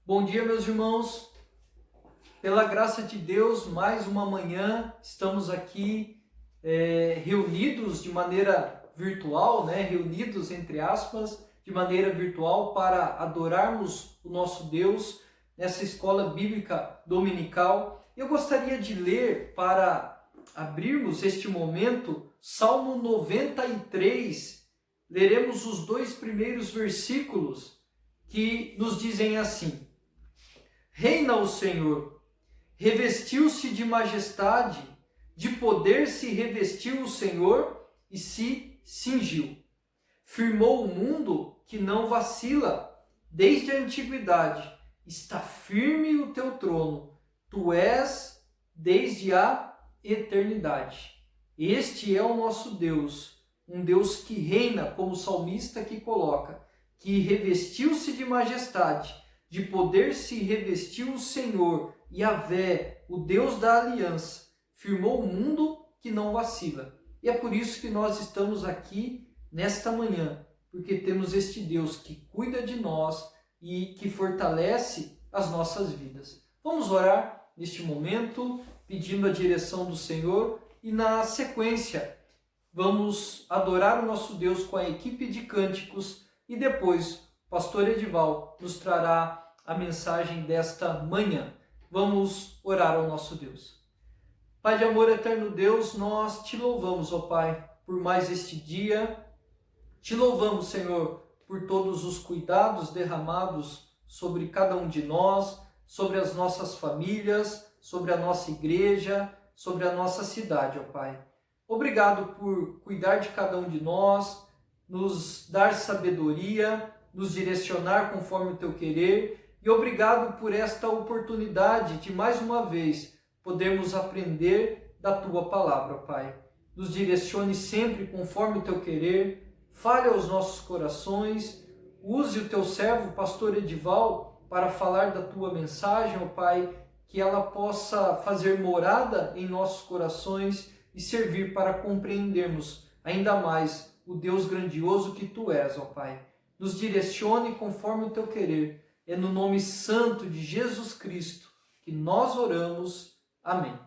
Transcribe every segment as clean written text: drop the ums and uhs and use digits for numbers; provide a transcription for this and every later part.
Bom dia, meus irmãos. Pela graça de Deus, mais uma manhã estamos aqui reunidos de maneira virtual, reunidos entre aspas, de maneira virtual para adorarmos o nosso Deus nessa escola bíblica dominical. Eu gostaria de ler, para abrirmos este momento, Salmo 93. Leremos os 2 primeiros versículos que nos dizem assim: Reina o Senhor, revestiu-se de majestade, de poder se revestiu o Senhor e se cingiu. Firmou o mundo que não vacila, desde a antiguidade. Está firme o teu trono, tu és desde a eternidade. Este é o nosso Deus, um Deus que reina, como o salmista aqui coloca, que revestiu-se de majestade, de poder se revestiu o Senhor, Yahvé, o Deus da aliança, firmou o mundo que não vacila. E é por isso que nós estamos aqui nesta manhã, porque temos este Deus que cuida de nós e que fortalece as nossas vidas. Vamos orar neste momento, pedindo a direção do Senhor, e na sequência vamos adorar o nosso Deus com a equipe de cânticos e depois o pastor Edival nos trará a mensagem desta manhã. Vamos orar ao nosso Deus. Pai de amor, eterno Deus, nós te louvamos, ó Pai, por mais este dia. Te louvamos, Senhor, por todos os cuidados derramados sobre cada um de nós, sobre as nossas famílias, sobre a nossa igreja, sobre a nossa cidade, ó Pai. Obrigado por cuidar de cada um de nós, nos dar sabedoria, nos direcionar conforme o teu querer. E obrigado por esta oportunidade de, mais uma vez, podermos aprender da Tua Palavra, Pai. Nos direcione sempre conforme o Teu querer, fale aos nossos corações, use o Teu servo, pastor Edival, para falar da Tua mensagem, ó Pai, que ela possa fazer morada em nossos corações e servir para compreendermos ainda mais o Deus grandioso que Tu és, ó Pai. Nos direcione conforme o Teu querer. É no nome santo de Jesus Cristo que nós oramos. Amém.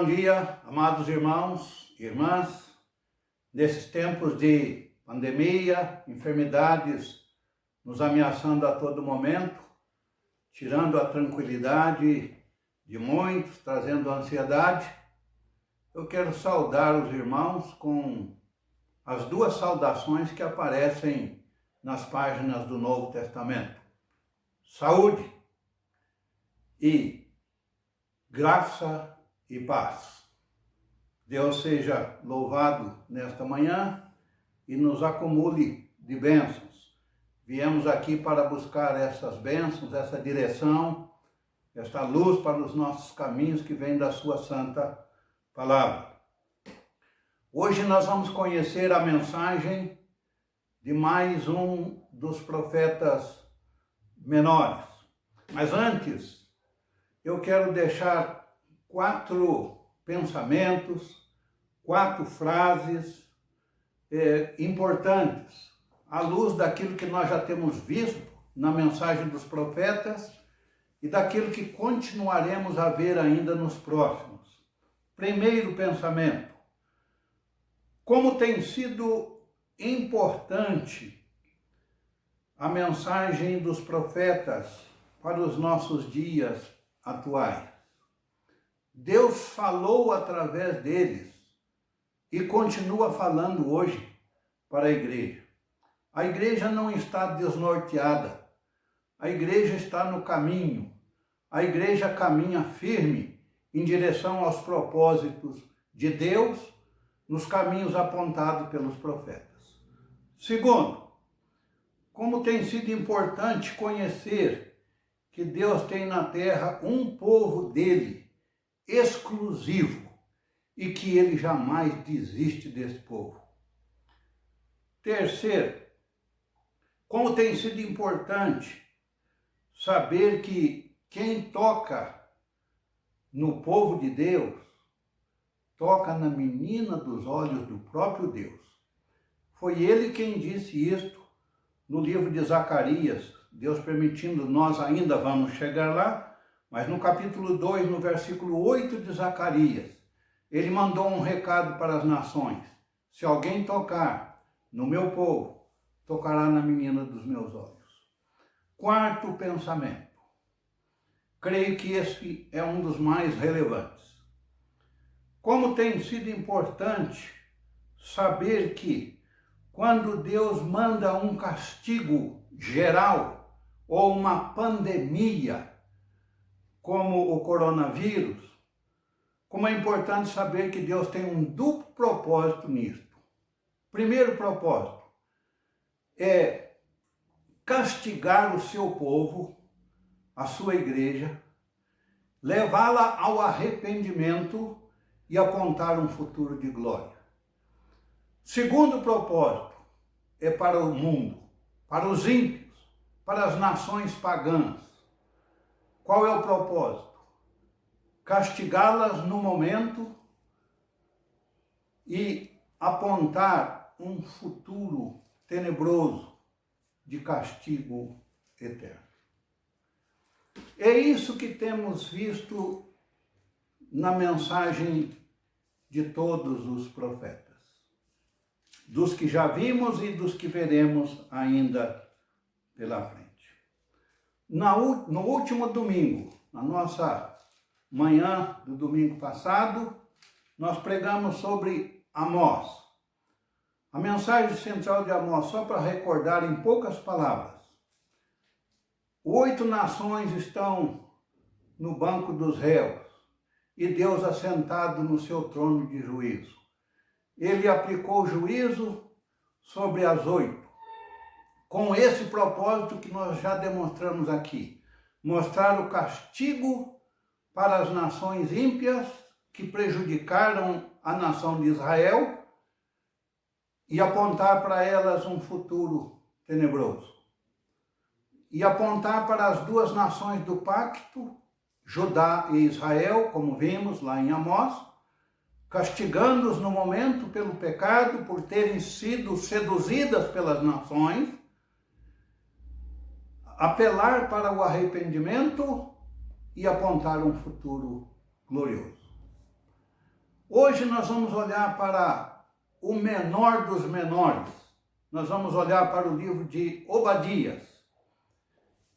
bom dia, amados irmãos e irmãs. Nesses tempos de pandemia, enfermidades nos ameaçando a todo momento, tirando a tranquilidade de muitos, trazendo ansiedade, eu quero saudar os irmãos com as duas saudações que aparecem nas páginas do Novo Testamento: saúde e graça e paz. Deus seja louvado nesta manhã e nos acumule de bênçãos. Viemos aqui para buscar essas bênçãos, essa direção, esta luz para os nossos caminhos que vem da sua santa palavra. Hoje nós vamos conhecer a mensagem de mais um dos profetas menores. Mas antes, eu quero deixar 4 pensamentos, 4 frases importantes, à luz daquilo que nós já temos visto na mensagem dos profetas e daquilo que continuaremos a ver ainda nos próximos. Primeiro pensamento: como tem sido importante a mensagem dos profetas para os nossos dias atuais. Deus falou através deles e continua falando hoje para a igreja. A igreja não está desnorteada, a igreja está no caminho, a igreja caminha firme em direção aos propósitos de Deus nos caminhos apontados pelos profetas. Segundo, como tem sido importante conhecer que Deus tem na terra um povo dele, exclusivo, e que ele jamais desiste desse povo. Terceiro, como tem sido importante saber que quem toca no povo de Deus, toca na menina dos olhos do próprio Deus. Foi ele quem disse isto no livro de Zacarias. Deus permitindo, nós ainda vamos chegar lá, mas no capítulo 2, no versículo 8 de Zacarias, ele mandou um recado para as nações: se alguém tocar no meu povo, tocará na menina dos meus olhos. Quarto pensamento, creio que esse é um dos mais relevantes. Como tem sido importante saber que quando Deus manda um castigo geral ou uma pandemia, como o coronavírus, como é importante saber que Deus tem um duplo propósito nisto. Primeiro propósito é castigar o seu povo, a sua igreja, levá-la ao arrependimento e apontar um futuro de glória. Segundo propósito é para o mundo, para os ímpios, para as nações pagãs. Qual é o propósito? Castigá-las no momento e apontar um futuro tenebroso de castigo eterno. É isso que temos visto na mensagem de todos os profetas, dos que já vimos e dos que veremos ainda pela frente. No último domingo, na nossa manhã do domingo passado, nós pregamos sobre Amós. A mensagem central de Amós, só para recordar em poucas palavras: 8 nações estão no banco dos réus e Deus assentado no seu trono de juízo. Ele aplicou juízo sobre as 8, com esse propósito que nós já demonstramos aqui: mostrar o castigo para as nações ímpias que prejudicaram a nação de Israel e apontar para elas um futuro tenebroso. E apontar para as 2 nações do pacto, Judá e Israel, como vimos lá em Amós, castigando-os no momento pelo pecado, por terem sido seduzidas pelas nações, apelar para o arrependimento e apontar um futuro glorioso. Hoje nós vamos olhar para o menor dos menores. Nós vamos olhar para o livro de Obadias.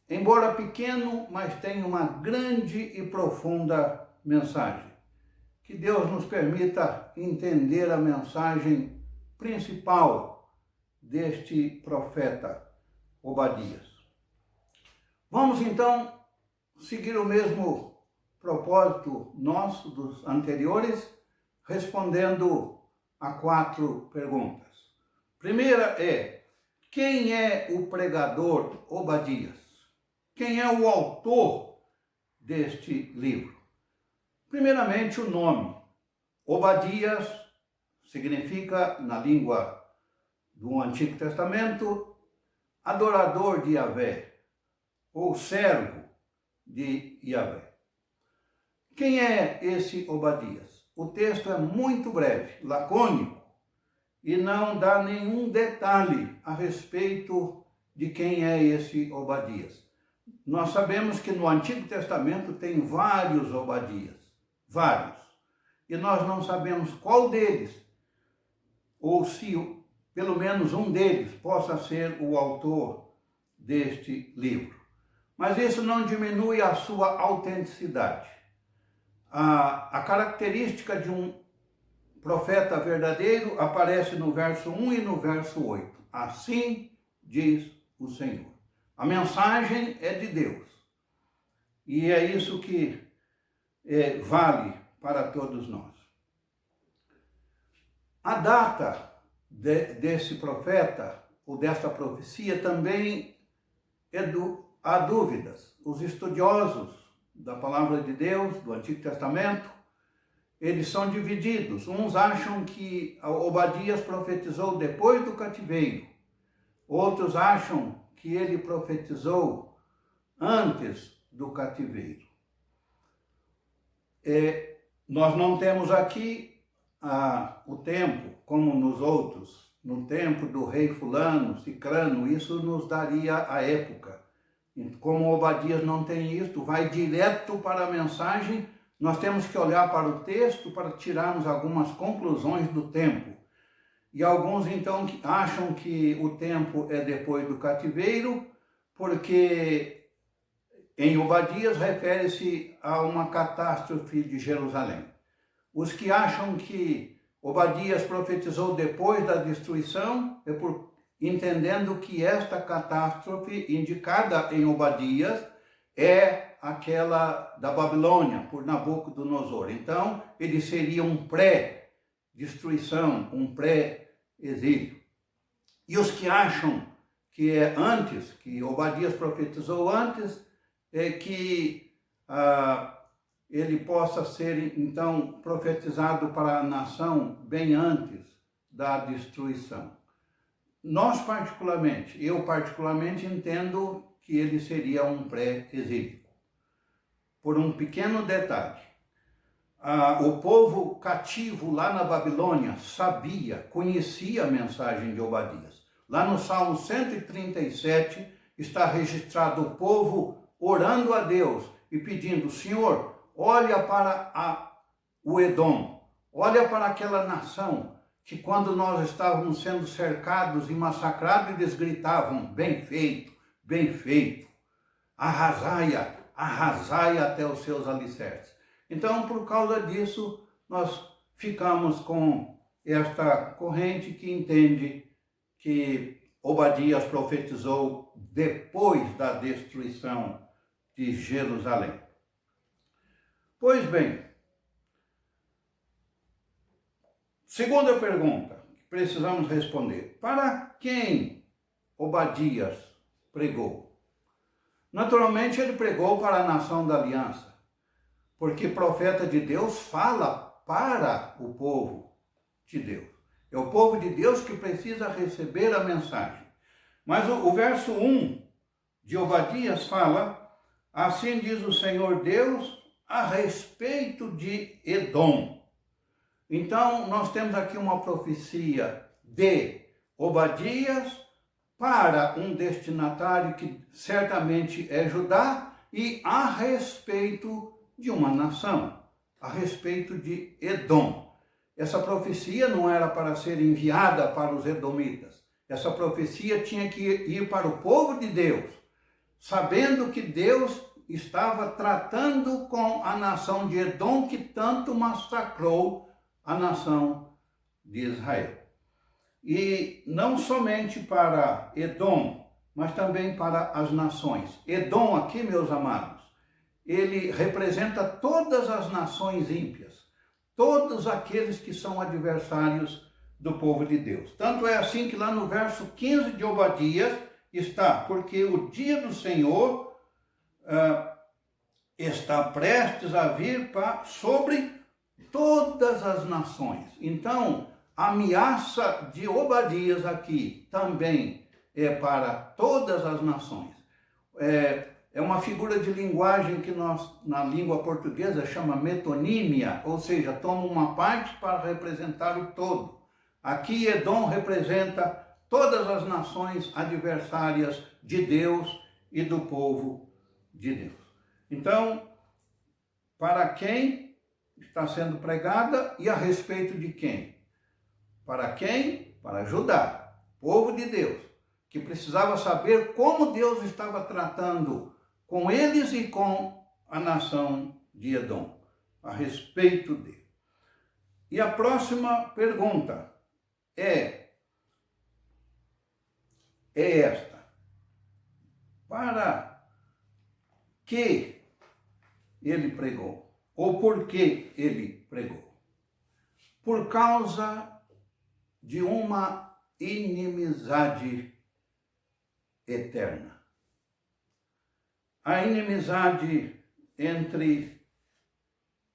Embora pequeno, mas tem uma grande e profunda mensagem. Que Deus nos permita entender a mensagem principal deste profeta Obadias. Vamos então seguir o mesmo propósito nosso dos anteriores, respondendo a 4 perguntas. Primeira é: quem é o pregador Obadias? Quem é o autor deste livro? Primeiramente, o nome. Obadias significa, na língua do Antigo Testamento, adorador de Yahvé, ou servo de Yahvé. Quem é esse Obadias? O texto é muito breve, lacônico, e não dá nenhum detalhe a respeito de quem é esse Obadias. Nós sabemos que no Antigo Testamento tem vários Obadias, vários, e nós não sabemos qual deles, ou se pelo menos um deles possa ser o autor deste livro. Mas isso não diminui a sua autenticidade. A característica de um profeta verdadeiro aparece no verso 1 e no verso 8. Assim diz o Senhor. A mensagem é de Deus. E é isso que vale para todos nós. A data desse profeta, ou desta profecia, também há dúvidas. Os estudiosos da palavra de Deus, do Antigo Testamento, eles são divididos. Uns acham que Obadias profetizou depois do cativeiro. Outros acham que ele profetizou antes do cativeiro. Nós não temos aqui o tempo, como nos outros, no tempo do rei fulano, cicrano, isso nos daria a época. Como Obadias não tem isto, vai direto para a mensagem, nós temos que olhar para o texto para tirarmos algumas conclusões do tempo. E alguns então acham que o tempo é depois do cativeiro, porque em Obadias refere-se a uma catástrofe de Jerusalém. Os que acham que Obadias profetizou depois da destruição, entendendo que esta catástrofe indicada em Obadias é aquela da Babilônia, por Nabucodonosor. Então, ele seria um pré-destruição, um pré-exílio. E os que acham que é antes, que Obadias profetizou antes, é que ele possa ser, então, profetizado para a nação bem antes da destruição. Eu particularmente entendo que ele seria um pré-exílio. Por um pequeno detalhe, o povo cativo lá na Babilônia conhecia a mensagem de Obadias. Lá no Salmo 137 está registrado o povo orando a Deus e pedindo: Senhor, olha para o Edom, olha para aquela nação que quando nós estávamos sendo cercados e massacrados, eles gritavam: bem feito, arrasai-a, arrasai até os seus alicerces. Então, por causa disso, nós ficamos com esta corrente que entende que Obadias profetizou depois da destruição de Jerusalém. Pois bem, segunda pergunta que precisamos responder: para quem Obadias pregou? Naturalmente, ele pregou para a nação da aliança, porque profeta de Deus fala para o povo de Deus. É o povo de Deus que precisa receber a mensagem. Mas o verso 1 de Obadias fala: assim diz o Senhor Deus a respeito de Edom. Então, nós temos aqui uma profecia de Obadias para um destinatário que certamente é Judá e a respeito de uma nação, a respeito de Edom. essa profecia não era para ser enviada para os edomitas. Essa profecia tinha que ir para o povo de Deus, sabendo que Deus estava tratando com a nação de Edom, que tanto massacrou a nação de Israel. E não somente para Edom, mas também para as nações. Edom aqui, meus amados, ele representa todas as nações ímpias, todos aqueles que são adversários do povo de Deus. Tanto é assim que lá no verso 15 de Obadias está: porque o dia do Senhor está prestes a vir sobre todas as nações. Então, a ameaça de Obadias aqui também é para todas as nações. É uma figura de linguagem que nós, na língua portuguesa, chama metonímia, ou seja, toma uma parte para representar o todo. Aqui Edom representa todas as nações adversárias de Deus e do povo de Deus. Então, para quem está sendo pregada e a respeito de quem? Para quem? Para Judá, povo de Deus, que precisava saber como Deus estava tratando com eles e com a nação de Edom, a respeito dele. E a próxima pergunta é esta: para que ele pregou? Ou por que ele pregou? Por causa de uma inimizade eterna. A inimizade entre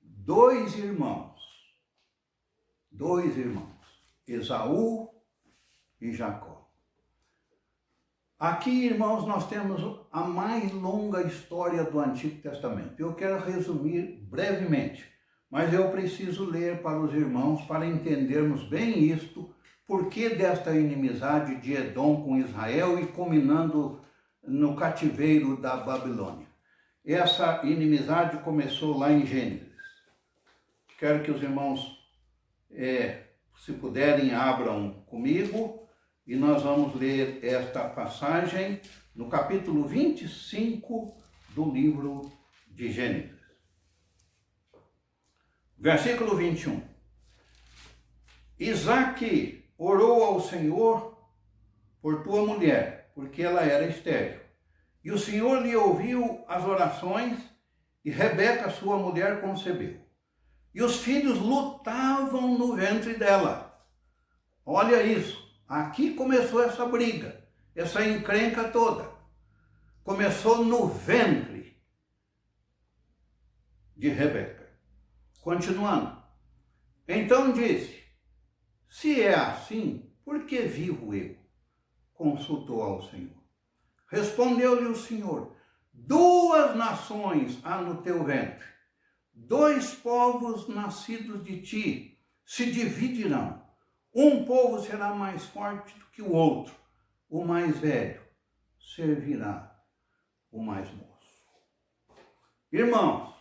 dois irmãos, Esaú e Jacó. Aqui, irmãos, nós temos a mais longa história do Antigo Testamento. Eu quero resumir brevemente, mas eu preciso ler para os irmãos para entendermos bem isto, por que desta inimizade de Edom com Israel e culminando no cativeiro da Babilônia. Essa inimizade começou lá em Gênesis. Quero que os irmãos, se puderem, abram comigo. E nós vamos ler esta passagem no capítulo 25 do livro de Gênesis. Versículo 21. Isaque orou ao Senhor por tua mulher, porque ela era estéril. E o Senhor lhe ouviu as orações, e Rebeca, sua mulher, concebeu. E os filhos lutavam no ventre dela. Olha isso. Aqui começou essa briga, essa encrenca toda. Começou no ventre de Rebeca. Continuando. Então disse: se é assim, por que vivo eu? Consultou ao Senhor. Respondeu-lhe o Senhor: 2 nações há no teu ventre, 2 povos nascidos de ti se dividirão. Um povo será mais forte do que o outro, o mais velho servirá o mais moço. Irmãos,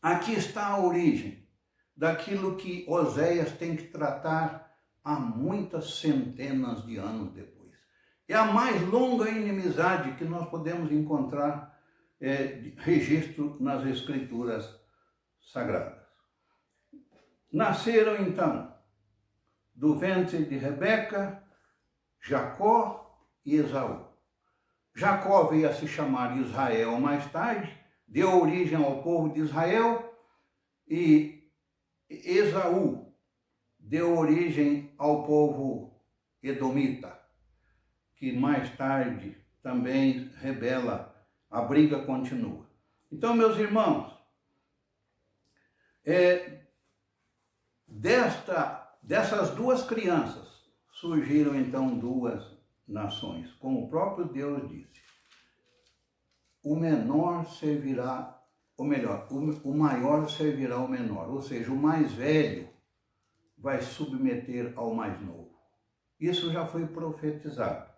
aqui está a origem daquilo que Oséias tem que tratar há muitas centenas de anos depois. É a mais longa inimizade que nós podemos encontrar registro nas Escrituras Sagradas. Nasceram então do ventre de Rebeca, Jacó e Esaú. Jacó veio a se chamar Israel mais tarde, deu origem ao povo de Israel, e Esaú deu origem ao povo edomita, que mais tarde também rebela, a briga continua. Então, meus irmãos, dessas 2 crianças surgiram então 2 nações, como o próprio Deus disse. O menor servirá, ou melhor, o maior servirá ao menor, ou seja, o mais velho vai submeter ao mais novo. Isso já foi profetizado.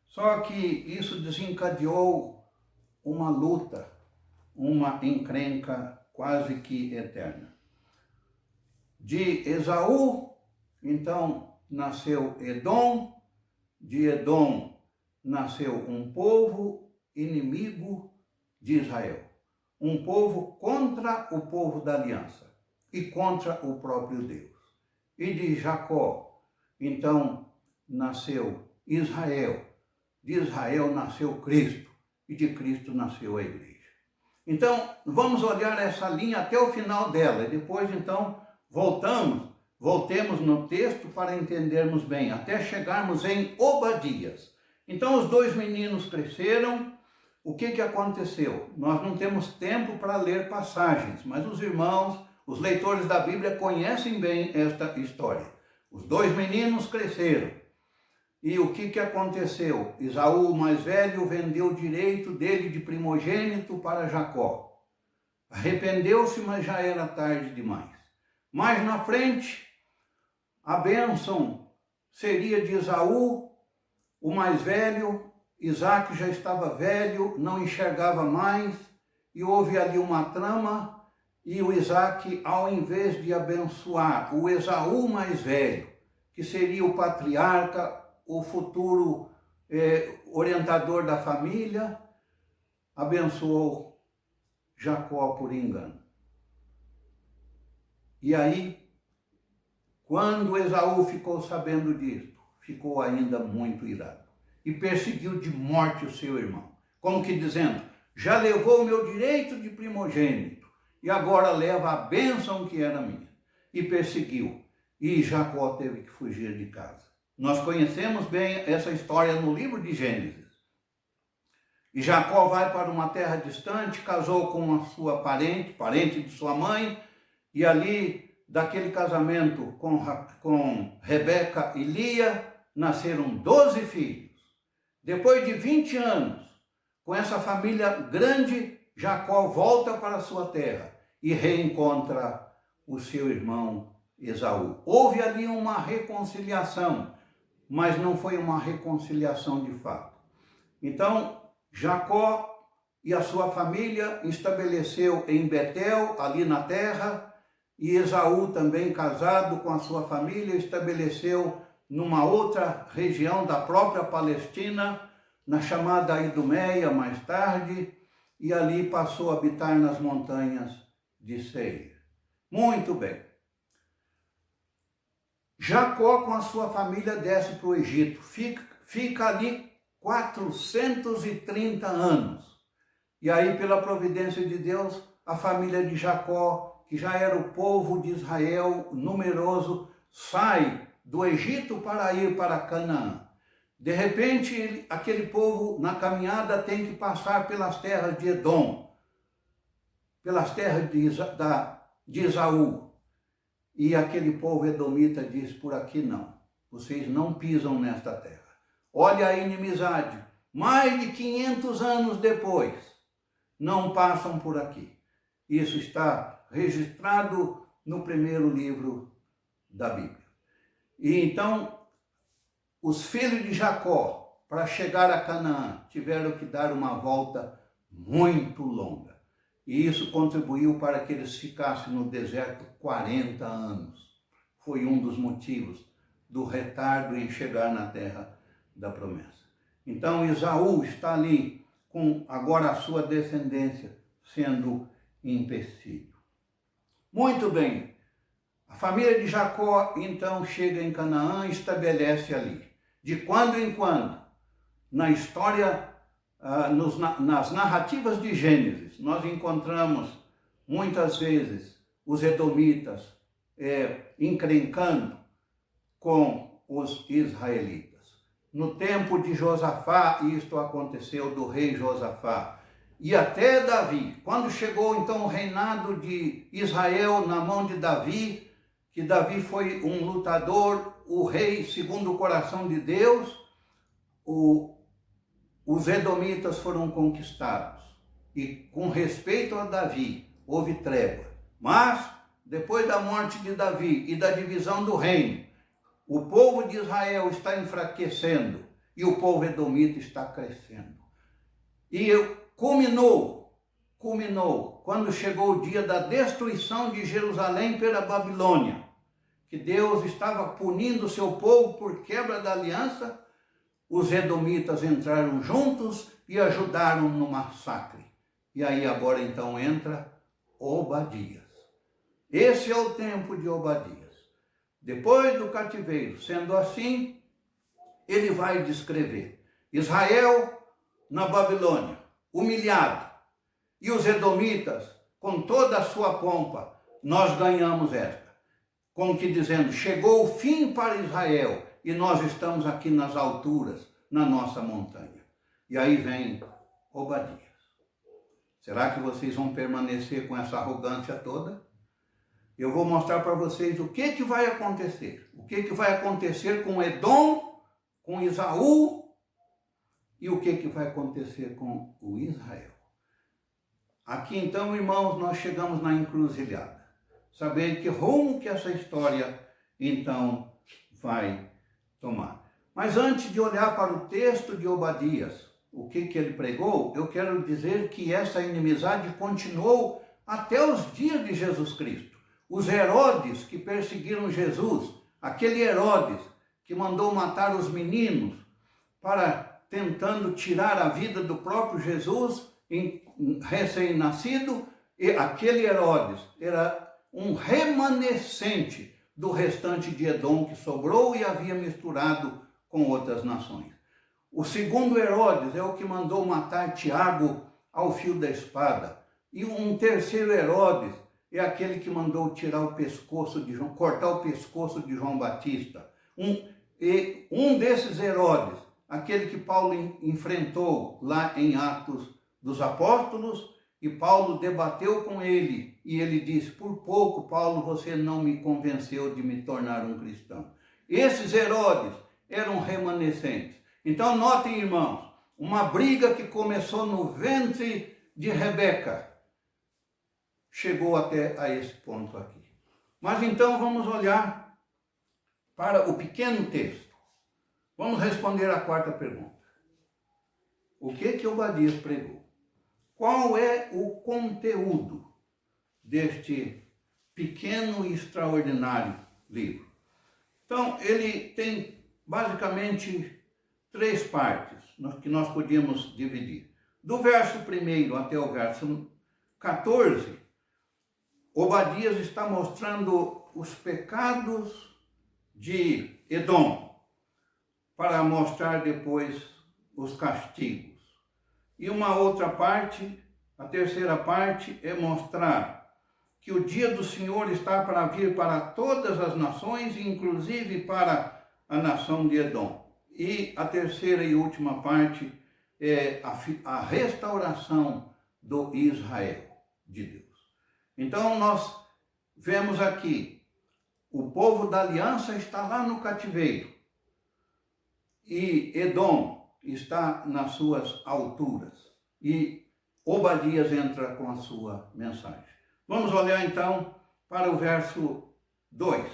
Só que isso desencadeou uma luta, uma encrenca quase que eterna. De Esaú, então, nasceu Edom. De Edom nasceu um povo inimigo de Israel. Um povo contra o povo da aliança e contra o próprio Deus. E de Jacó, então, nasceu Israel. De Israel nasceu Cristo. E de Cristo nasceu a igreja. Então, vamos olhar essa linha até o final dela. E depois, então, voltemos no texto para entendermos bem, até chegarmos em Obadias. Então, os dois meninos cresceram. O que aconteceu? Nós não temos tempo para ler passagens, mas os irmãos, os leitores da Bíblia conhecem bem esta história. Os dois meninos cresceram. E o que aconteceu? Esaú, o mais velho, vendeu o direito dele de primogênito para Jacó. Arrependeu-se, mas já era tarde demais. Mais na frente, a bênção seria de Esaú, o mais velho. Isaac já estava velho, não enxergava mais, e houve ali uma trama, e o Isaac, ao invés de abençoar o Esaú mais velho, que seria o patriarca, o futuro orientador da família, abençoou Jacó por engano. E aí, quando Esaú ficou sabendo disso, ficou ainda muito irado e perseguiu de morte o seu irmão, como que dizendo: já levou o meu direito de primogênito e agora leva a bênção que era minha. E perseguiu, e Jacó teve que fugir de casa. Nós conhecemos bem essa história no livro de Gênesis. E Jacó vai para uma terra distante, casou com a sua parente de sua mãe, e ali, daquele casamento com Rebeca e Lia, nasceram 12 filhos. Depois de 20 anos, com essa família grande, Jacó volta para a sua terra e reencontra o seu irmão Esaú. Houve ali uma reconciliação, mas não foi uma reconciliação de fato. Então, Jacó e a sua família estabeleceu em Betel, ali na terra, e Esaú, também casado com a sua família, estabeleceu numa outra região da própria Palestina, na chamada Idumeia, mais tarde, e ali passou a habitar nas montanhas de Seir. Muito bem. Jacó com a sua família desce para o Egito, fica ali 430 anos. E aí, pela providência de Deus, a família de Jacó, que já era o povo de Israel numeroso, sai do Egito para ir para Canaã. De repente, aquele povo na caminhada tem que passar pelas terras de Edom, pelas terras de Esaú. E aquele povo edomita diz: por aqui não, vocês não pisam nesta terra. Olha a inimizade, mais de 500 anos depois, não passam por aqui. Isso está registrado no primeiro livro da Bíblia. E então, os filhos de Jacó, para chegar a Canaã, tiveram que dar uma volta muito longa. E isso contribuiu para que eles ficassem no deserto 40 anos. Foi um dos motivos do retardo em chegar na terra da promessa. Então, Esaú está ali com agora a sua descendência sendo empecilho. Muito bem. A família de Jacó, então, chega em Canaã e estabelece ali. De quando em quando, na história, nas narrativas de Gênesis, nós encontramos muitas vezes os edomitas encrencando com os israelitas. No tempo de Josafá, isto aconteceu, do rei Josafá. E até Davi, quando chegou então o reinado de Israel na mão de Davi, que Davi foi um lutador, o rei segundo o coração de Deus, os edomitas foram conquistados. E com respeito a Davi, houve trégua. Mas, depois da morte de Davi e da divisão do reino, o povo de Israel está enfraquecendo e o povo edomita está crescendo. E culminou quando chegou o dia da destruição de Jerusalém pela Babilônia. que Deus estava punindo o seu povo por quebra da aliança, os edomitas entraram juntos e ajudaram no massacre. E aí agora então entra Obadias. Esse é o tempo de Obadias. Depois do cativeiro, sendo assim, ele vai descrever Israel na Babilônia, humilhado, e os edomitas, com toda a sua pompa, nós ganhamos esta. Como que dizendo, chegou o fim para Israel e nós estamos aqui nas alturas, na nossa montanha. E aí vem Obadias. Será que vocês vão permanecer com essa arrogância toda? Eu vou mostrar para vocês o que vai acontecer. O que vai acontecer com Edom, com Esaú e o que vai acontecer com o Israel. Aqui então, irmãos, nós chegamos na encruzilhada. Saber que rumo que essa história então vai tomar. Mas antes de olhar para o texto de Obadias, o que ele pregou, eu quero dizer que essa inimizade continuou até os dias de Jesus Cristo. Os Herodes que perseguiram Jesus, aquele Herodes que mandou matar os meninos para tentando tirar a vida do próprio Jesus recém-nascido, e aquele Herodes era um remanescente do restante de Edom que sobrou e havia misturado com outras nações. O segundo Herodes é o que mandou matar Tiago ao fio da espada. E um terceiro Herodes é aquele que mandou tirar o pescoço de João, cortar o pescoço de João Batista. Um desses Herodes, aquele que Paulo enfrentou lá em Atos dos Apóstolos, e Paulo debateu com ele, e ele disse, por pouco, Paulo, você não me convenceu de me tornar um cristão. Esses Herodes eram remanescentes. Então, notem, irmãos, uma briga que começou no ventre de Rebeca, chegou até a esse ponto aqui. Mas então vamos olhar para o pequeno texto. Vamos responder a quarta pergunta. O que Obadias pregou? Qual é o conteúdo deste pequeno e extraordinário livro? Então, ele tem basicamente 3 partes que nós podíamos dividir. Do verso 1 até o verso 14, Obadias está mostrando os pecados de Edom, para mostrar depois os castigos. E uma outra parte, a terceira parte, é mostrar que o dia do Senhor está para vir para todas as nações, inclusive para a nação de Edom. E a terceira e última parte é a restauração do Israel de Deus. Então nós vemos aqui, o povo da aliança está lá no cativeiro e Edom está nas suas alturas. E Obadias entra com a sua mensagem. Vamos olhar então para o verso 2.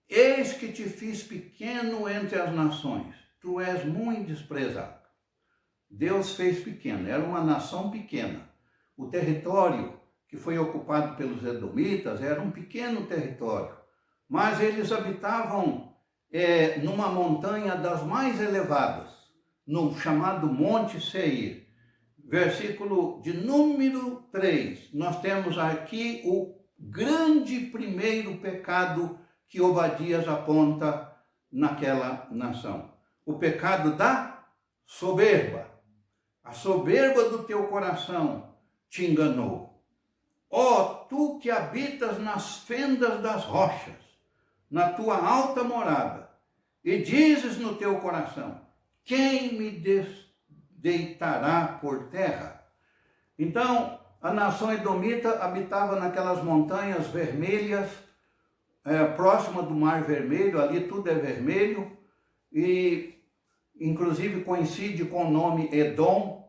Eis que te fiz pequeno entre as nações, tu és muito desprezado. Deus fez pequeno, era uma nação pequena. O território que foi ocupado pelos edomitas era um pequeno território, mas eles habitavam numa montanha das mais elevadas, no chamado Monte Seir. Versículo de número 3, nós temos aqui o grande primeiro pecado que Obadias aponta naquela nação. O pecado da soberba. A soberba do teu coração te enganou. Ó, tu que habitas nas fendas das rochas, na tua alta morada, e dizes no teu coração, quem me deitará por terra? Então, a nação edomita habitava naquelas montanhas vermelhas, próxima do Mar Vermelho, ali tudo é vermelho, e inclusive coincide com o nome Edom,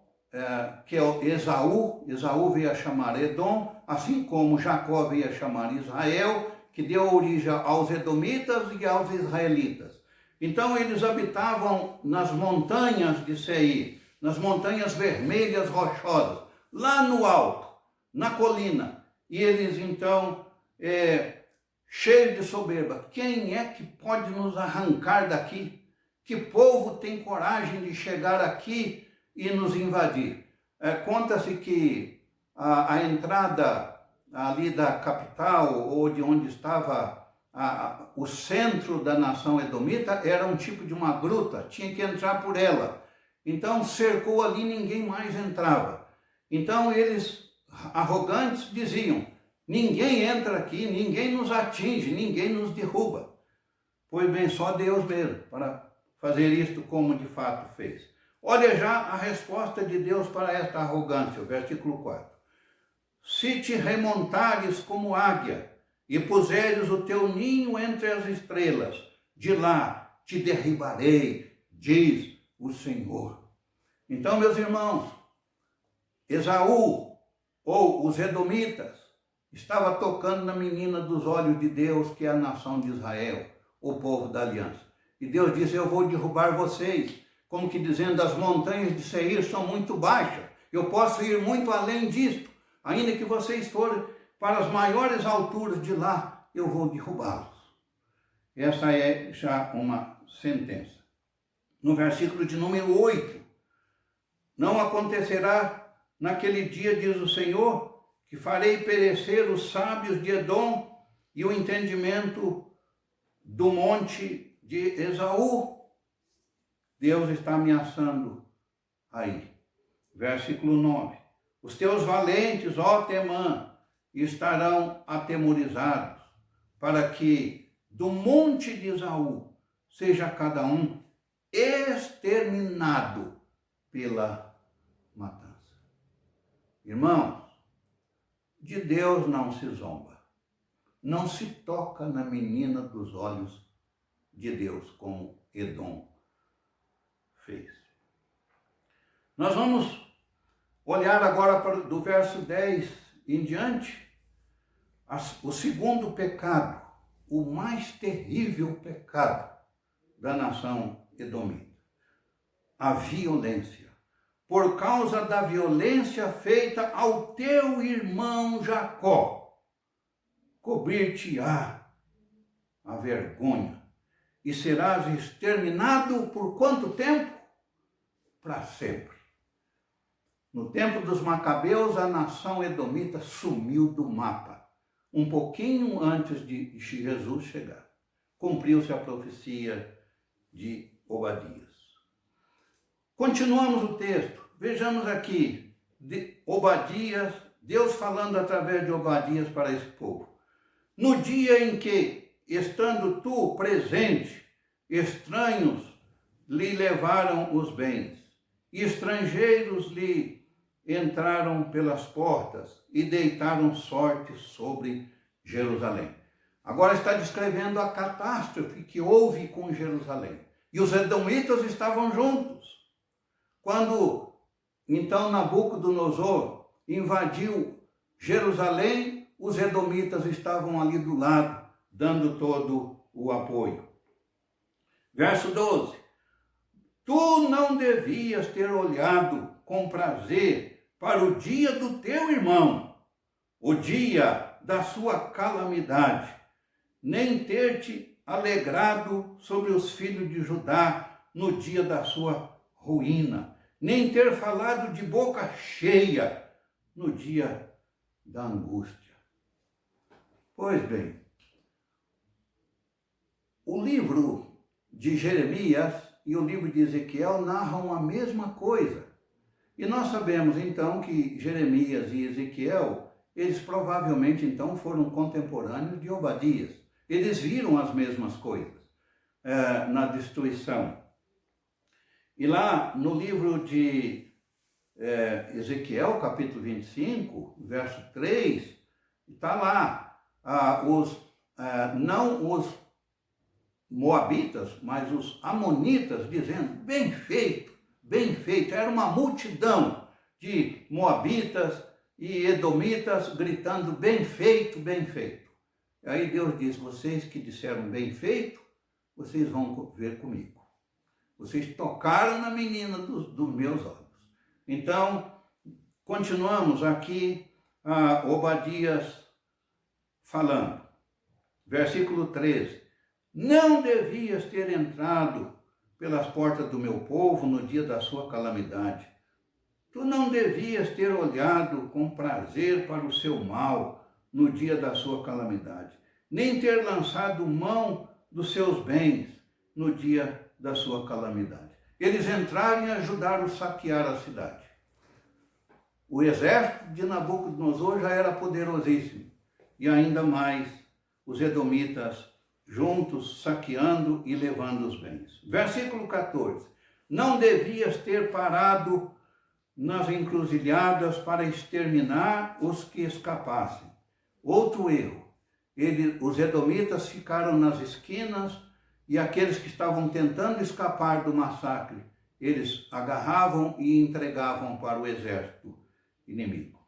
que é o Esaú. Esaú veio a chamar Edom, assim como Jacó veio a chamar Israel, que deu origem aos edomitas e aos israelitas. Então eles habitavam nas montanhas de Seir, nas montanhas vermelhas rochosas, lá no alto, na colina. E eles então cheio de soberba. Quem é que pode nos arrancar daqui? Que povo tem coragem de chegar aqui e nos invadir? Conta-se que a entrada ali da capital, ou de onde estava o centro da nação edomita, era um tipo de uma gruta, tinha que entrar por ela. Então cercou ali, ninguém mais entrava. Então eles, arrogantes, diziam: ninguém entra aqui, ninguém nos atinge, ninguém nos derruba. Pois bem, só Deus mesmo para fazer isto como de fato fez. Olha já a resposta de Deus para esta arrogância, o versículo 4. Se te remontares como águia e puseres o teu ninho entre as estrelas, de lá te derribarei, diz o Senhor. Então, meus irmãos, Esaú, ou os edomitas, estava tocando na menina dos olhos de Deus, que é a nação de Israel, o povo da aliança. E Deus disse: eu vou derrubar vocês, como que dizendo, as montanhas de Seir são muito baixas, eu posso ir muito além disto, ainda que vocês forem para as maiores alturas de lá, eu vou derrubá-los. Essa é já uma sentença. No versículo de número 8, não acontecerá naquele dia, diz o Senhor, que farei perecer os sábios de Edom e o entendimento do monte de Esaú. Deus está ameaçando aí. Versículo 9. Os teus valentes, ó Temã, estarão atemorizados, para que do monte de Esaú seja cada um exterminado pela matança. Irmãos, de Deus não se zomba. Não se toca na menina dos olhos de Deus, como Edom fez. Nós vamos olhar agora do verso 10 em diante, o segundo pecado, o mais terrível pecado da nação edomita: a violência. Por causa da violência feita ao teu irmão Jacó, cobrir-te-á a vergonha, e serás exterminado por quanto tempo? Para sempre. No tempo dos Macabeus, a nação edomita sumiu do mapa, um pouquinho antes de Jesus chegar. Cumpriu-se a profecia de Obadias. Continuamos o texto. Vejamos aqui, Obadias, Deus falando através de Obadias para esse povo. No dia em que, estando tu presente, estranhos lhe levaram os bens, e estrangeiros lhe entraram pelas portas e deitaram sorte sobre Jerusalém. Agora está descrevendo a catástrofe que houve com Jerusalém. E os edomitas estavam juntos. Quando, então, Nabucodonosor invadiu Jerusalém, os edomitas estavam ali do lado, dando todo o apoio. Verso 12. Tu não devias ter olhado com prazer para o dia do teu irmão, o dia da sua calamidade, nem ter te alegrado sobre os filhos de Judá no dia da sua ruína, nem ter falado de boca cheia no dia da angústia. Pois bem, o livro de Jeremias e o livro de Ezequiel narram a mesma coisa. E nós sabemos então que Jeremias e Ezequiel, eles provavelmente então foram contemporâneos de Obadias. Eles viram as mesmas coisas na destruição. E lá no livro de Ezequiel, capítulo 25, verso 3, está lá não os moabitas, mas os amonitas dizendo: bem feito, bem feito. Era uma multidão de moabitas e edomitas gritando: bem feito, bem feito. E aí Deus diz: vocês que disseram bem feito, vocês vão ver comigo. Vocês tocaram na menina dos meus olhos. Então, continuamos aqui Obadias falando. Versículo 13. Não devias ter entrado pelas portas do meu povo no dia da sua calamidade. Tu não devias ter olhado com prazer para o seu mal no dia da sua calamidade, nem ter lançado mão dos seus bens no dia da sua calamidade. Eles entraram e ajudaram a saquear a cidade. O exército de Nabucodonosor já era poderosíssimo, e ainda mais os edomitas juntos saqueando e levando os bens. Versículo 14. Não devias ter parado nas encruzilhadas para exterminar os que escapassem. Outro erro. Os edomitas ficaram nas esquinas e aqueles que estavam tentando escapar do massacre, eles agarravam e entregavam para o exército inimigo.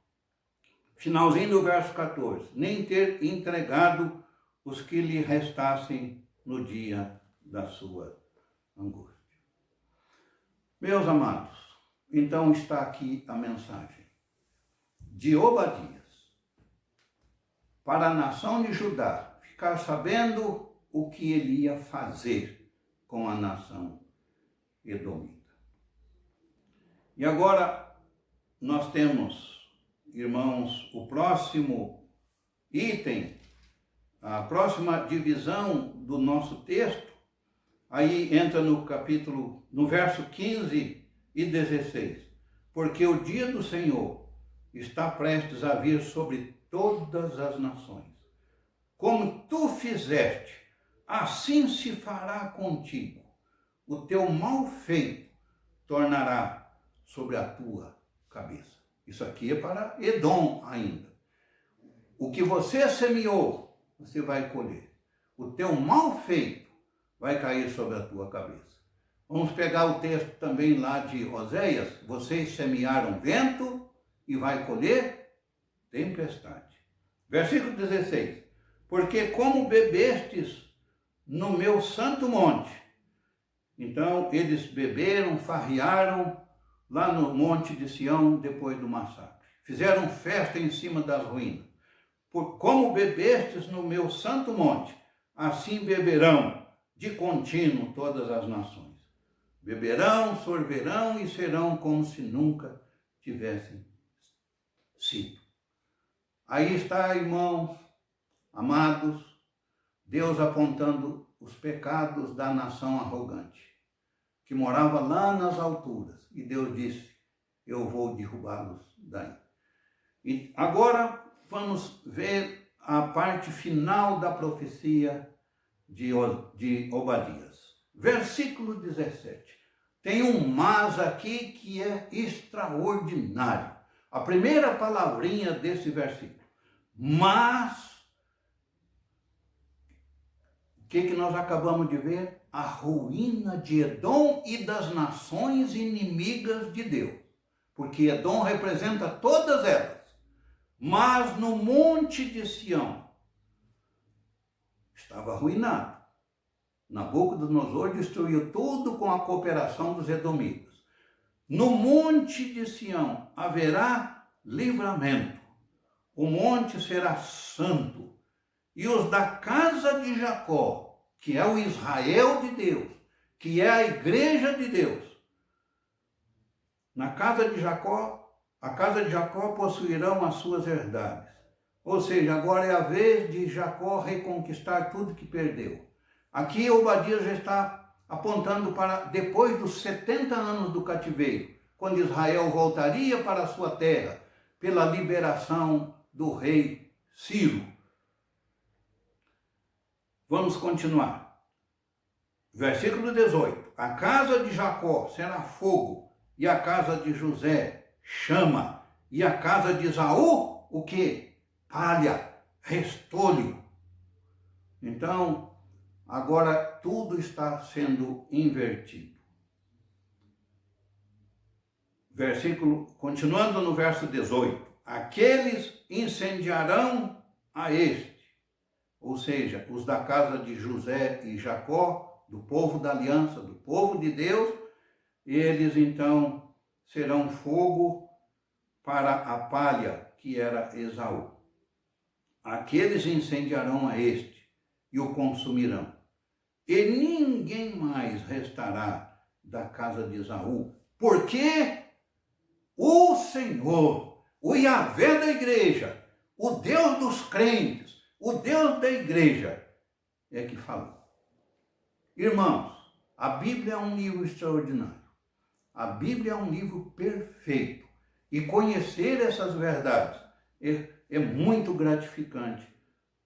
Finalzinho do verso 14. Nem ter entregado os que lhe restassem no dia da sua angústia. Meus amados, então está aqui a mensagem de Obadias para a nação de Judá ficar sabendo o que ele ia fazer com a nação edomita. E agora nós temos, irmãos, o próximo item, a próxima divisão do nosso texto, aí entra no verso 15 e 16. Porque o dia do Senhor está prestes a vir sobre todas as nações. Como tu fizeste, assim se fará contigo. O teu mal feito tornará sobre a tua cabeça. Isso aqui é para Edom ainda. O que você semeou, você vai colher. O teu mal feito vai cair sobre a tua cabeça. Vamos pegar o texto também lá de Oséias. Vocês semearam vento e vai colher tempestade. Versículo 16. Porque como bebestes no meu santo monte. Então eles beberam, farrearam lá no monte de Sião depois do massacre. Fizeram festa em cima das ruínas. Como bebestes no meu santo monte, assim beberão de contínuo todas as nações. Beberão, sorverão e serão como se nunca tivessem sido. Aí está, irmãos, amados, Deus apontando os pecados da nação arrogante, que morava lá nas alturas. E Deus disse, eu vou derrubá-los daí. E agora vamos ver a parte final da profecia de Obadias. Versículo 17. Tem um mas aqui que é extraordinário. A primeira palavrinha desse versículo. Mas, o que nós acabamos de ver? A ruína de Edom e das nações inimigas de Deus. Porque Edom representa todas elas. Mas no monte de Sião estava arruinado. Nabucodonosor destruiu tudo com a cooperação dos edomitas. No monte de Sião haverá livramento. O monte será santo. E os da casa de Jacó, que é o Israel de Deus, que é a igreja de Deus, na casa de Jacó, a casa de Jacó possuirão as suas herdades. Ou seja, agora é a vez de Jacó reconquistar tudo que perdeu. Aqui Obadias já está apontando para depois dos 70 anos do cativeiro, quando Israel voltaria para a sua terra, pela liberação do rei Ciro. Vamos continuar. Versículo 18. A casa de Jacó será fogo, e a casa de José chama, e a casa de Esaú, o quê? Palha, restolho. Então, agora tudo está sendo invertido. Continuando no verso 18. Aqueles incendiarão a este, ou seja, os da casa de José e Jacó, do povo da aliança, do povo de Deus, eles então serão fogo para a palha, que era Esaú. Aqueles incendiarão a este, e o consumirão. E ninguém mais restará da casa de Esaú, porque o Senhor, o Yahvé da igreja, o Deus dos crentes, o Deus da igreja, é que falou. Irmãos, a Bíblia é um livro extraordinário. A Bíblia é um livro perfeito. E conhecer essas verdades é muito gratificante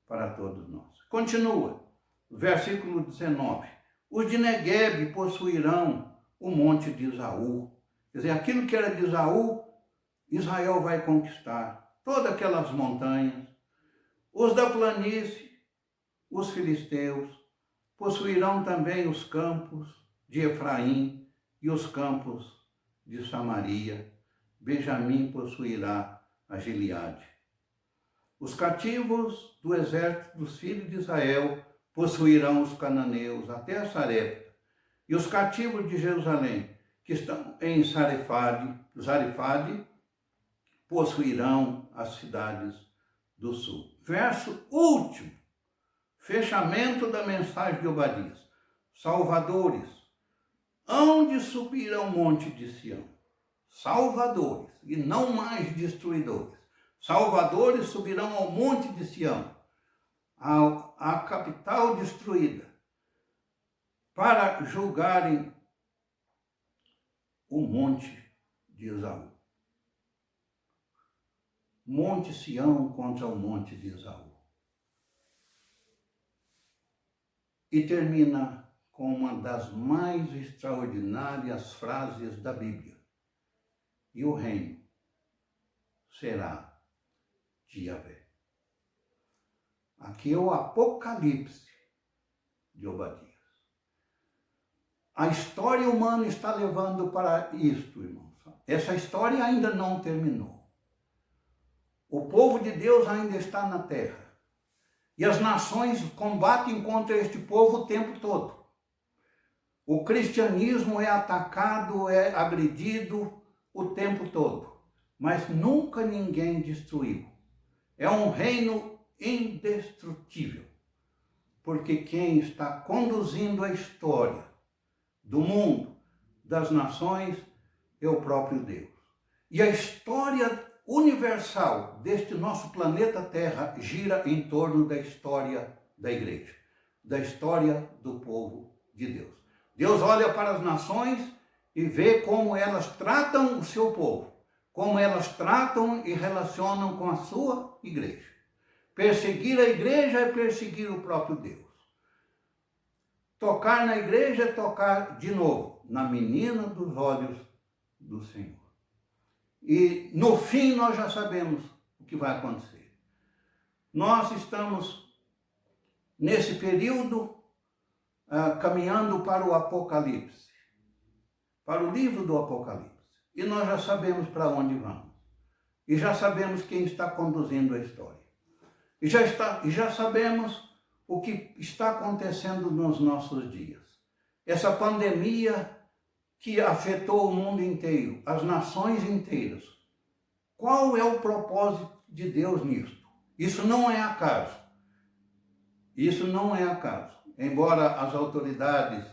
para todos nós. Continua, versículo 19. Os de Neguebe possuirão o monte de Esaú. Quer dizer, aquilo que era de Esaú, Israel vai conquistar. Todas aquelas montanhas. Os da planície, os filisteus, possuirão também os campos de Efraim e os campos de Samaria. Benjamim possuirá a Gileade. Os cativos do exército dos filhos de Israel possuirão os cananeus até a Sarepta. E os cativos de Jerusalém, que estão em Zarefade, possuirão as cidades do sul. Verso último, fechamento da mensagem de Obadias. Salvadores, onde subirão o monte de Sião? Salvadores, e não mais destruidores. Salvadores subirão ao monte de Sião, à capital destruída, para julgarem o monte de Esaú. Monte Sião contra o monte de Esaú. E termina com uma das mais extraordinárias frases da Bíblia. E o reino será de Yahvé. Aqui é o Apocalipse de Obadias. A história humana está levando para isto, irmãos. Essa história ainda não terminou. O povo de Deus ainda está na terra. E as nações combatem contra este povo o tempo todo. O cristianismo é atacado, é agredido o tempo todo. Mas nunca ninguém destruiu. É um reino indestrutível. Porque quem está conduzindo a história do mundo, das nações, é o próprio Deus. E a história universal deste nosso planeta Terra gira em torno da história da igreja, da história do povo de Deus. Deus olha para as nações e vê como elas tratam o seu povo, como elas tratam e relacionam com a sua igreja. Perseguir a igreja é perseguir o próprio Deus. Tocar na igreja é tocar de novo na menina dos olhos do Senhor. E no fim nós já sabemos o que vai acontecer. Nós estamos nesse período caminhando para o Apocalipse, para o livro do Apocalipse. E nós já sabemos para onde vamos. E já sabemos quem está conduzindo a história. E já sabemos o que está acontecendo nos nossos dias. Essa pandemia que afetou o mundo inteiro, as nações inteiras. Qual é o propósito de Deus nisto? Isso não é acaso. Isso não é acaso. Embora as autoridades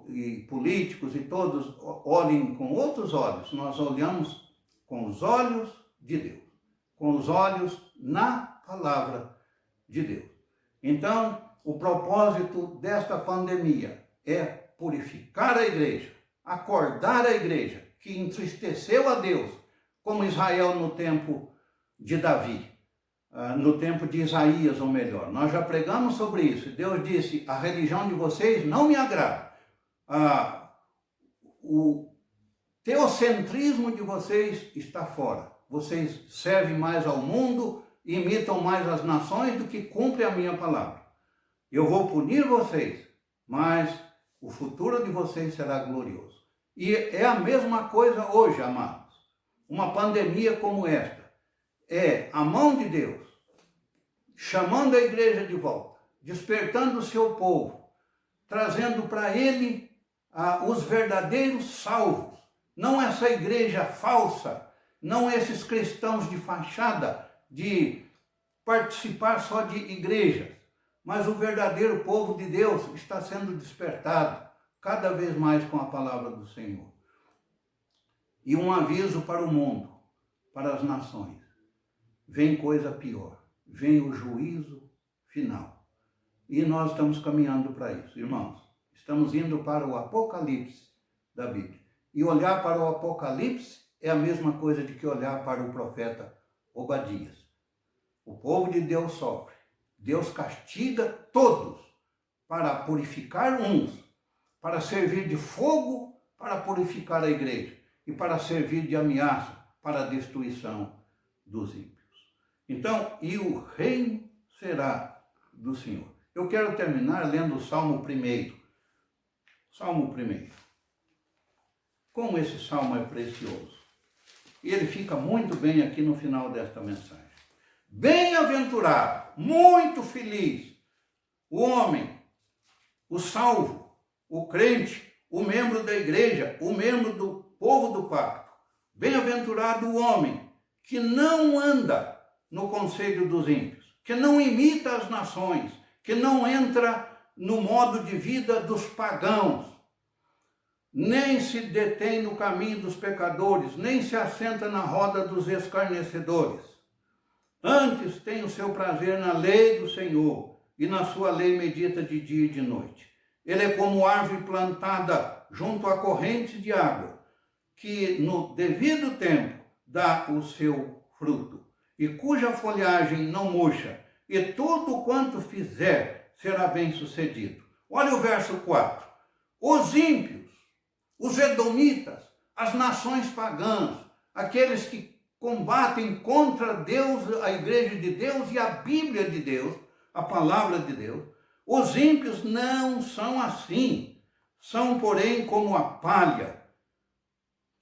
e políticos e todos olhem com outros olhos, nós olhamos com os olhos de Deus, com os olhos na palavra de Deus. Então, o propósito desta pandemia é purificar a igreja, acordar a igreja, que entristeceu a Deus, como Israel no tempo de Davi, no tempo de Isaías, ou melhor. Nós já pregamos sobre isso. Deus disse, a religião de vocês não me agrada. O teocentrismo de vocês está fora. Vocês servem mais ao mundo, imitam mais as nações do que cumprem a minha palavra. Eu vou punir vocês, mas o futuro de vocês será glorioso. E é a mesma coisa hoje, amados. Uma pandemia como esta é a mão de Deus chamando a igreja de volta, despertando o seu povo, trazendo para ele os verdadeiros salvos. Não essa igreja falsa, não esses cristãos de fachada, de participar só de igrejas, Mas o verdadeiro povo de Deus está sendo despertado cada vez mais com a palavra do Senhor. E um aviso para o mundo, para as nações. Vem coisa pior, vem o juízo final. E nós estamos caminhando para isso, irmãos. Estamos indo para o Apocalipse da Bíblia. E olhar para o Apocalipse é a mesma coisa de que olhar para o profeta Obadias. O povo de Deus sofre. Deus castiga todos para purificar uns, para servir de fogo para purificar a igreja e para servir de ameaça para a destruição dos ímpios. Então, e o reino será do Senhor. Eu quero terminar lendo o Salmo 1. Salmo 1. Como esse salmo é precioso. E ele fica muito bem aqui no final desta mensagem. Bem-aventurado, muito feliz, o homem, o salvo, o crente, o membro da igreja, o membro do povo do pacto. Bem-aventurado o homem que não anda no conselho dos ímpios, que não imita as nações, que não entra no modo de vida dos pagãos, nem se detém no caminho dos pecadores, nem se assenta na roda dos escarnecedores. Antes tem o seu prazer na lei do Senhor, e na sua lei medita de dia e de noite. Ele é como árvore plantada junto a correntes de água, que no devido tempo dá o seu fruto, e cuja folhagem não murcha, e tudo quanto fizer será bem sucedido. Olha o verso 4. Os ímpios, os edomitas, as nações pagãs, aqueles que combatem contra Deus, a igreja de Deus e a Bíblia de Deus, a palavra de Deus, os ímpios não são assim. São, porém, como a palha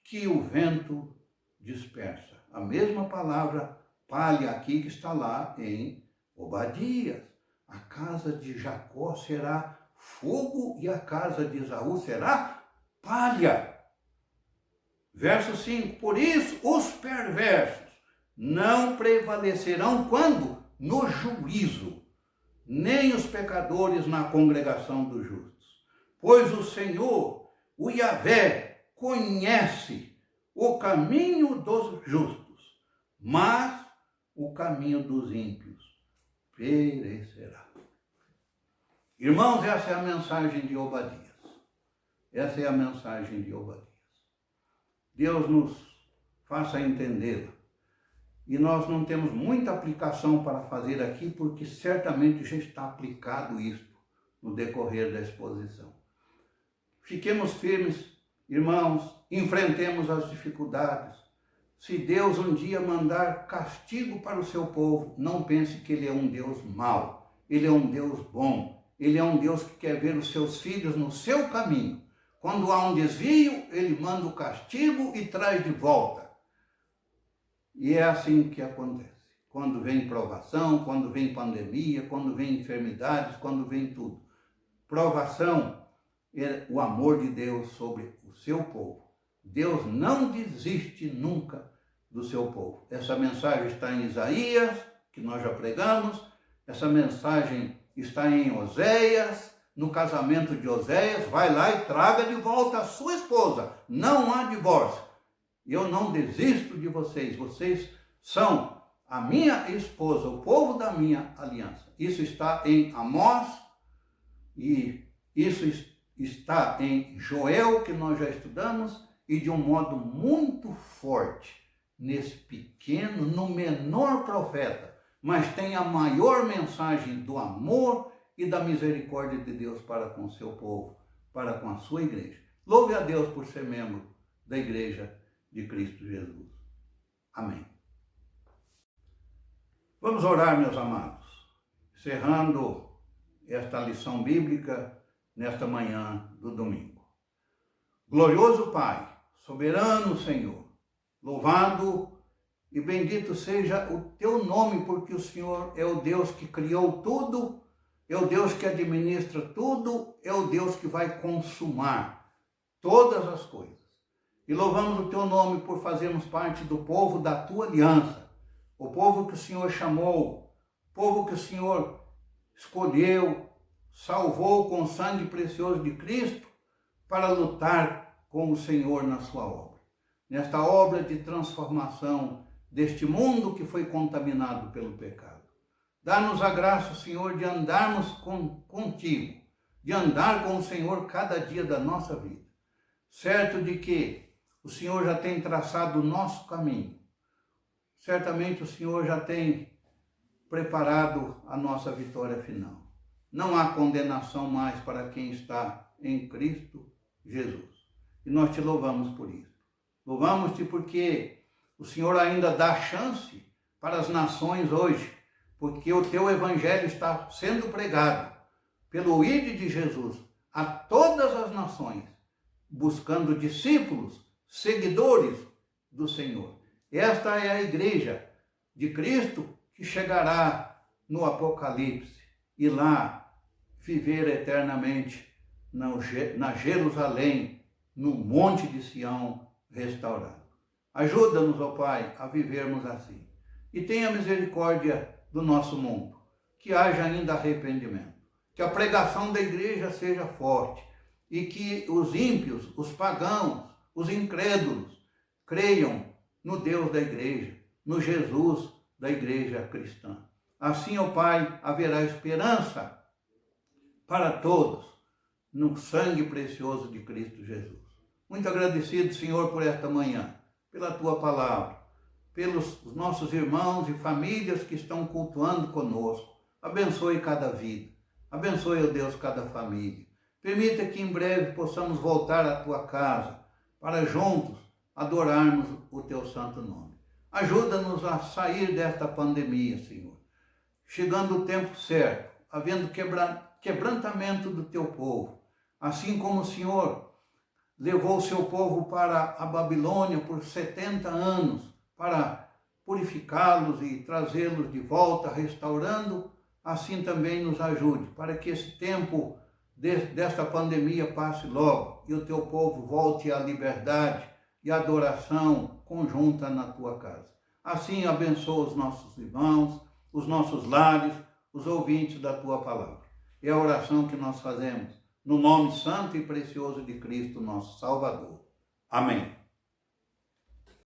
que o vento dispersa. A mesma palavra palha aqui que está lá em Obadias. A casa de Jacó será fogo e a casa de Esaú será palha. Verso 5, por isso os perversos não prevalecerão quando? No juízo, nem os pecadores na congregação dos justos. Pois o Senhor, o Yahvé, conhece o caminho dos justos, mas o caminho dos ímpios perecerá. Irmãos, essa é a mensagem de Obadias. Essa é a mensagem de Obadias. Deus nos faça entendê-la. E nós não temos muita aplicação para fazer aqui, porque certamente já está aplicado isto no decorrer da exposição. Fiquemos firmes, irmãos, enfrentemos as dificuldades. Se Deus um dia mandar castigo para o seu povo, não pense que Ele é um Deus mau. Ele é um Deus bom. Ele é um Deus que quer ver os seus filhos no seu caminho. Quando há um desvio, Ele manda o castigo e traz de volta. E é assim que acontece. Quando vem provação, quando vem pandemia, quando vem enfermidades, quando vem tudo. Provação é o amor de Deus sobre o seu povo. Deus não desiste nunca do seu povo. Essa mensagem está em Isaías, que nós já pregamos. Essa mensagem está em Oséias. No casamento de Oséias, vai lá e traga de volta a sua esposa. Não há divórcio. Eu não desisto de vocês. Vocês são a minha esposa, o povo da minha aliança. Isso está em Amós e isso está em Joel, que nós já estudamos, e de um modo muito forte nesse pequeno, no menor profeta, mas tem a maior mensagem do amor e da misericórdia de Deus para com o seu povo, para com a sua igreja. Louve a Deus por ser membro da igreja de Cristo Jesus. Amém. Vamos orar, meus amados, encerrando esta lição bíblica nesta manhã do domingo. Glorioso Pai, soberano Senhor, louvado e bendito seja o teu nome, porque o Senhor é o Deus que criou tudo, é o Deus que administra tudo, é o Deus que vai consumar todas as coisas. E louvamos o teu nome por fazermos parte do povo da tua aliança, o povo que o Senhor chamou, o povo que o Senhor escolheu, salvou com o sangue precioso de Cristo para lutar com o Senhor na sua obra. Nesta obra de transformação deste mundo que foi contaminado pelo pecado. Dá-nos a graça, Senhor, de andarmos contigo, de andar com o Senhor cada dia da nossa vida, certo de que o Senhor já tem traçado o nosso caminho. Certamente o Senhor já tem preparado a nossa vitória final. Não há condenação mais para quem está em Cristo Jesus. E nós te louvamos por isso. Louvamos-te porque o Senhor ainda dá chance para as nações hoje, porque o teu evangelho está sendo pregado pelo ID de Jesus a todas as nações, buscando discípulos, seguidores do Senhor. Esta é a igreja de Cristo que chegará no Apocalipse e lá viver eternamente na Jerusalém, no Monte de Sião restaurado. Ajuda-nos, ó Pai, a vivermos assim. E tenha misericórdia do nosso mundo, que haja ainda arrependimento, que a pregação da igreja seja forte e que os ímpios, os pagãos, os incrédulos creiam no Deus da igreja, no Jesus da igreja cristã. Assim, ó Pai, haverá esperança para todos no sangue precioso de Cristo Jesus. Muito agradecido, Senhor, por esta manhã, pela Tua palavra, pelos nossos irmãos e famílias que estão cultuando conosco. Abençoe cada vida. Abençoe, ó Deus, cada família. Permita que em breve possamos voltar à Tua casa para juntos adorarmos o Teu santo nome. Ajuda-nos a sair desta pandemia, Senhor. Chegando o tempo certo, havendo quebrantamento do Teu povo. Assim como o Senhor levou o seu povo para a Babilônia por 70 anos, para purificá-los e trazê-los de volta, restaurando, assim também nos ajude, para que esse tempo desta pandemia passe logo e o teu povo volte à liberdade e à adoração conjunta na tua casa. Assim abençoa os nossos irmãos, os nossos lares, os ouvintes da tua palavra. É a oração que nós fazemos no nome santo e precioso de Cristo, nosso Salvador. Amém.